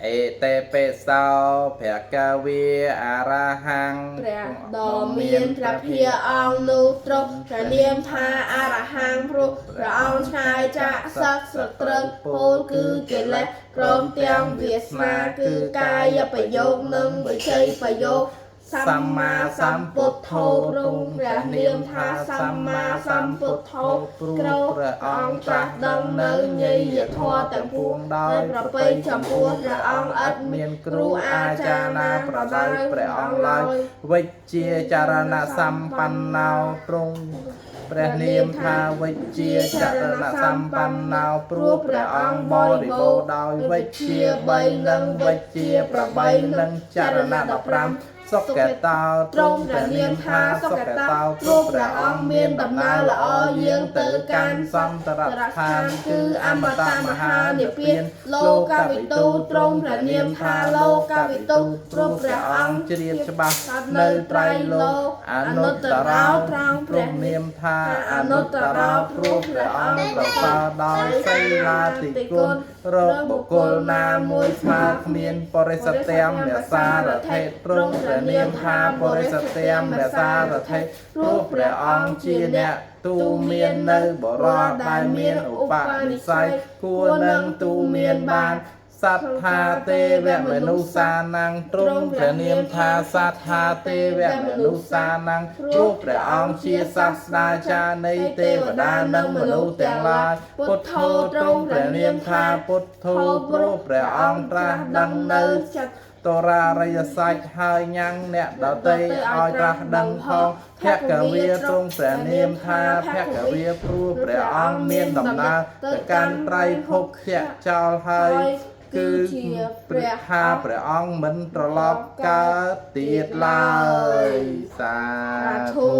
เอเตเปเสาแผกาเวียอาราหัง ព្រះដ៏មានព្រះភាអង្គនោះទ្រង់ព្រះនាមថាអរហង្គព្រោះព្រះអង្គឆ្ងាយចាកសឹកស្រត្រឹងពោលគឺកិលេសព្រមទាំងវាសនាគឺកាយប្រយោគនិងវិជ័យប្រយោគសម្មាសម្ពុទ្ធោទ្រង់ព្រះនាមថាសម្មាសម្ពុទ្ធោក្រោព្រះអង្គត្រាស់ដឹងនៅញយធម៌ទាំងពួងដោយប្រពៃចំពោះព្រះអង្គឥតមានគ្រូអាចារ្យណាប្រដៅព្រះអង្គឡើយវិជ្ជាចរណសម្បណ្ណោទ្រង់ព្រះនាមថាវិជ្ជាចរណសម្បណ្ណោព្រោះព្រះអង្គបរិបូរណ៍ដោយវិជ្ជា3និងវិជ្ជា8និងចរណ15សុគតោទ្រង់ព្រះនាមថាសុគតោព្រោះព្រះអង្គមានដំណើរល្អយាងទៅកាន់សន្តរដ្ឋានគឺអមតមហានិព្វានលោកវិទូទ្រង់ព្រះនាមថាលោកវិទូព្រោះព្រះអង្គជ្រាបច្បាស់នៅត្រៃលោកអនុត្តរោត្រង់ព្រមនាមថាអនុត្តរោព្រោះព្រះអង្គប្រសើរដោយសីលាទិគុណរកបុគ្គលណាមួយស្មើគ្មានបរិសទាំងរសារថេទ្រង់ព្រះនាមថាបរិសទាំងរសារថេព្រោះព្រះអង្គជាអ្នកទូមាននៅបរោះដែលមានឧបនិស្ស័យគួរនឹងទូមានបានសត្ថាទេវមនុស្សាนังទ្រង់ព្រះនាមថាសត្ថាទេវមនុស្សាนังព្រោះព្រះអង្គជាសាស្តាចារ្យនៃទេវតានិងមនុស្សទាំងឡាយពុទ្ធោទ្រង់ព្រះនាមថាពុទ្ធោព្រោះព្រះអង្គត្រាស់ដឹងនៅតរារិយសច្ចហើយញ៉ាំងអ្នកដតីឲ្យត្រាស់ដឹងផងភគវាទ្រង់ព្រះនាមថាភគវាព្រោះព្រះអង្គមានដំណើរទៅកាន់ត្រៃភពខ្យចោលហើយគឺជាព្រះអង្គមិនត្រឡប់កើតទៀតឡើយសាធុ